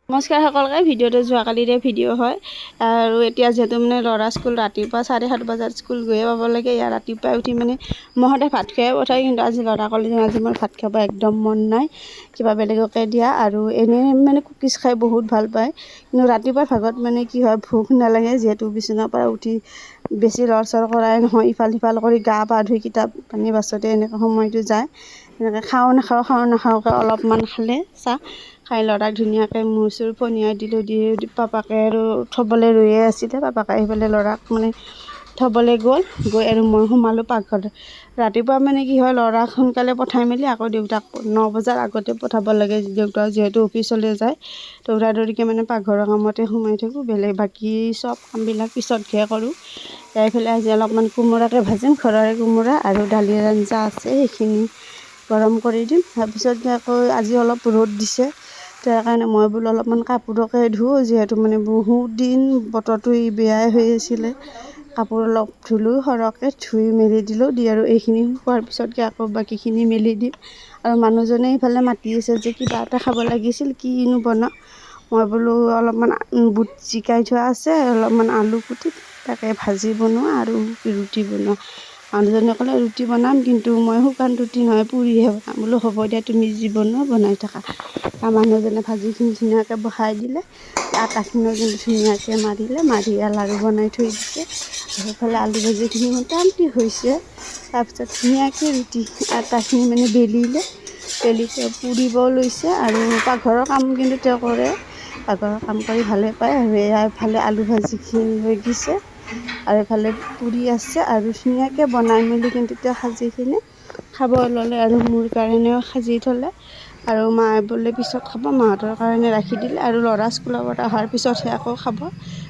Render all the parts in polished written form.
নমস্কাৰ সকলকে ভিডিঅ'টো যোৱাকালিৰে ভিডিঅ' হয় আৰু এতিয়া যেহেতু মানে ল'ৰা স্কুল ৰাতিপুৱা 7:30 বজাত স্কুল গৈয়ে পাব লাগে। ইয়াৰ ৰাতিপুৱাই উঠি মানে মহতে ভাত খুৱাই পঠায়, কিন্তু আজি ল'ৰা ক'লে যে আজি মোৰ ভাত খাব একদম মন নাই, কিবা বেলেগকে দিয়া। আৰু এনেই মানে কুকিজ খাই বহুত ভাল পায়, কিন্তু ৰাতিপুৱা ভাগত মানে কি হয় ভোক নালাগে, যিহেতু বিচনাৰ পৰা উঠি বেছি লৰচৰ কৰাই নহয়, ইফাল সিফাল কৰি গা পা ধুই কিতাপ পানী বাছতে এনেকৈ সময়টো যায়। এনেকৈ খাওঁ নাখাওঁকৈ অলপমান খালে চাহ খাই ল'ৰাক ধুনীয়াকৈ মূৰ চুৰ পনিয়াই দিলোঁ। দি পাপাকে আৰু থ'বলৈ ৰৈয়ে আছিলে, পাপাকে আহি পেলাই ল'ৰাক মানে থ'বলৈ গৈ আৰু মই সোমালোঁ পাকঘৰত। ৰাতিপুৱা মানে কি হয় ল'ৰাক সোনকালে পঠাই মেলি আকৌ দেউতাক 9 বজাৰ আগতে পঠাব লাগে, দেউতাক যিহেতু অফিচলৈ যায়। দৌৰা দৌৰিকৈ মানে পাকঘৰৰ কামতে সোমাই থাকোঁ, বেলেগ বাকী চব কামবিলাক পিছতহে কৰোঁ। যাই পেলাই আজি অলপমান কোমোৰাকে ভাজিম, ঘৰৰে কোমোৰা, আৰু দালিৰ আঞ্জা আছে সেইখিনি গৰম কৰি দিম। তাৰপিছত আকৌ আজি অলপ ৰ'দ দিছে, তাৰ কাৰণে মই বোলো অলপমান কাপোৰকে ধুওঁ, যিহেতু মানে বহুত দিন বতৰটো বেয়াই হৈ আছিলে। কাপোৰ অলপ ধুলোঁ, সৰহকৈ ধুই মেলি দিলোঁ। দি আৰু এইখিনি শুকোৱাৰ পিছতকৈ আকৌ বাকীখিনি মেলি দিম। আৰু মানুহজনে ইফালে মাতি আছে যে কিবা এটা খাব লাগিছিল, কিনো বনাওঁ। মই বোলো অলপমান বুট জিকাই থোৱা আছে, অলপমান আলু কুটি তাকে ভাজি বনোৱা আৰু ৰুটি বনোৱা। মানুহজনে ক'লে ৰুটি বনাম, কিন্তু মই শুকান ৰুটি নহয় পুৰিহে বনাম। বোলো হ'ব দিয়া, তুমি যি বনোৱা বনাই থাকা। আৰু মানুহজনে ভাজিখিনি ধুনীয়াকৈ বহাই দিলে, আটাখিনিও কিন্তু ধুনীয়াকৈ মাৰি লাড়ু বনাই থৈ দিছে। সেইফালে আলু ভাজিখিনি মোটামুটি হৈছে। তাৰপিছত ধুনীয়াকৈ ৰুটি আটাখিনি মানে বেলি তেওঁ পুৰিব লৈছে। আৰু পাকঘৰৰ কাম কিন্তু তেওঁ কৰে, পাকঘৰৰ কাম কৰি ভালে পায়। আৰু এফালে আলু ভাজিখিনি হৈ গৈছে, আৰু এফালে পুৰি আছে, আৰু ধুনীয়াকৈ বনাই মেলি কিন্তু তেওঁ সাজিখিনি খাব ল'লে। আৰু মোৰ কাৰণেও সাজি থ'লে, আৰু মায়ে বোলে পিছত খাব, মাহঁতৰ কাৰণে ৰাখি দিলে। আৰু ল'ৰা স্কুলৰ পৰা অহাৰ পিছতহে আকৌ খাব,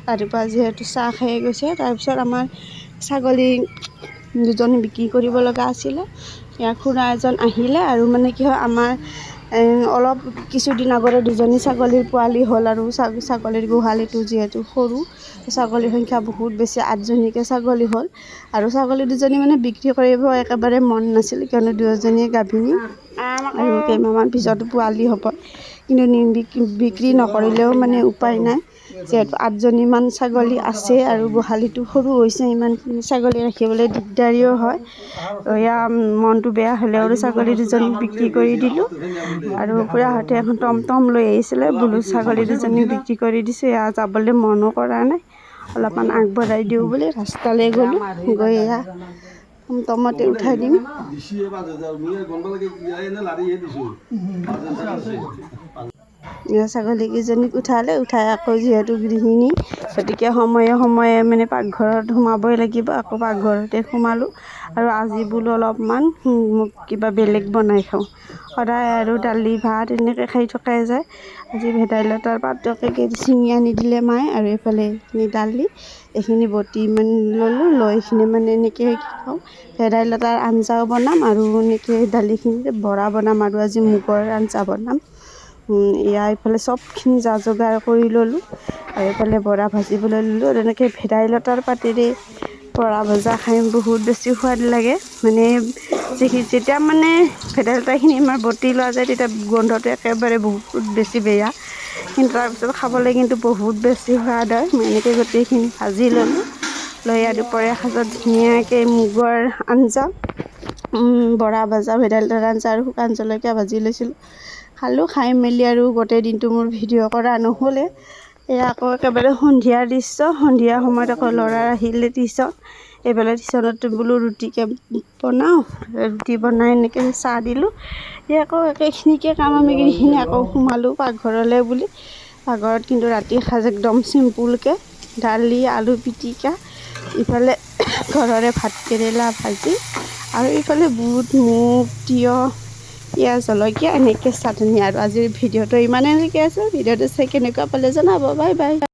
ৰাতিপুৱা যিহেতু চাহ খাই গৈছে। তাৰপিছত আমাৰ ছাগলী দুজনী বিক্ৰী কৰিব লগা আছিলে, ইয়াৰ খুৰা এজন আহিলে। আৰু মানে কি হয় আমাৰ অলপ কিছুদিন আগতে 2জনী ছাগলীৰ পোৱালি হ'ল, আৰু ছাগলীৰ গোহালিটো যিহেতু সৰু, ছাগলীৰ সংখ্যা বহুত বেছি, 8জনীকৈ ছাগলী হ'ল। আৰু ছাগলী দুজনী মানে বিক্ৰী কৰিব একেবাৰে মন নাছিল, কিয়নো 2জনীয়ে গাভিনী আৰু কেইমাহমান পিছত পোৱালি হ'ব। কিন্তু বিক্ৰী নকৰিলেও মানে উপায় নাই, যিহেতু 8জনীমান ছাগলী আছে, আৰু গোহালিটো সৰু হৈছে, ইমানখিনি ছাগলী ৰাখিবলৈ দিগদাৰিও হয়। এয়া মনটো বেয়া হ'লেও আৰু ছাগলী দুজনী বিক্ৰী কৰি দিলোঁ। আৰু খুৰাহঁতে এখন টমটম লৈ আহিছিলে, বোলো ছাগলী দুজনী বিক্ৰী কৰি দিছোঁ, এয়া যাবলৈ মনো কৰা নাই, অলপমান আগবঢ়াই দিওঁ বুলি ৰাস্তালৈ গ'লোঁ। গৈ এয়া টমটমতে উঠাই দিম। ছাগলীকেইজনীক উঠাই আকৌ যিহেতু গৃহিণী, গতিকে সময়ে মানে পাকঘৰত সোমাবই লাগিব। আকৌ পাকঘৰতে সোমালোঁ, আৰু আজি বোলো অলপমান কিবা বেলেগ বনাই খাওঁ। সদায় আৰু দালি ভাত এনেকৈ খাই থকাই যায়। আজি ভেদাইলতাৰ পাতকে ছিঙি আনি দিলে মায়ে, আৰু এইফালে এইখিনি দালি, এইখিনি বটি মানে ল'লোঁ, লৈ এইখিনি মানে এনেকৈ খাওঁ। ভেদাইলতাৰ আঞ্জাও বনাম, আৰু এনেকৈ দালিখিনি বৰা বনাম, আৰু আজি মুগৰ আঞ্জা বনাম। এইফালে চবখিনি যা যোগাৰ কৰি ল'লোঁ, আৰু এইফালে বৰা ভাজিবলৈ ল'লোঁ। আৰু এনেকৈ ভেদাইলতাৰ পাতেৰে বৰা ভজা খাই বহুত বেছি সোৱাদ লাগে। মানে যেতিয়া মানে ভেদাইলতাখিনি আমাৰ বটি লোৱা যায়, তেতিয়া গোন্ধটো একেবাৰে বহুত বেছি বেয়া, কিন্তু তাৰপিছত খাবলৈ কিন্তু বহুত বেছি সোৱাদ হয়। মই এনেকৈ গোটেইখিনি ভাজি ল'লোঁ, লৈ আৰু দুপৰীয়া সাজত ধুনীয়াকৈ মুগৰ আঞ্জা, বৰা ভজা, ভেদাইলতাৰ আঞ্জা আৰু শুকান জলকীয়া ভাজি লৈছিলোঁ, খালোঁ। খাই মেলি আৰু গোটেই দিনটো মোৰ ভিডিঅ' কৰা নহ'লে। এয়া আকৌ একেবাৰে সন্ধিয়াৰ দৃশ্য, সন্ধিয়া সময়ত আকৌ ল'ৰা আহিলে টিউচন, এইফালে টিউচনত বোলো ৰুটিকে বনাওঁ, ৰুটি বনাই এনেকৈ চাহ দিলোঁ। এই আকৌ একেখিনিকে কাম আমি গৃহিণী আকৌ সোমালোঁ পাকঘৰলৈ বুলি। পাকঘৰত কিন্তু ৰাতিৰ সাজ একদম চিম্পুলকৈ, দালি, আলু পিটিকা, ইফালে ঘৰৰে ভাতকেৰেলা ভাজি, আৰু ইফালে বুট, মুগ, তিয়ঁহ, পিঁয়াজ, জলকীয়া এনেকৈ চাটনি। আৰু আজিৰ ভিডিঅ'টো ইমানেলৈকে আছে, ভিডিঅ'টো চাই কেনেকুৱা পালে জনাব। Bye bye.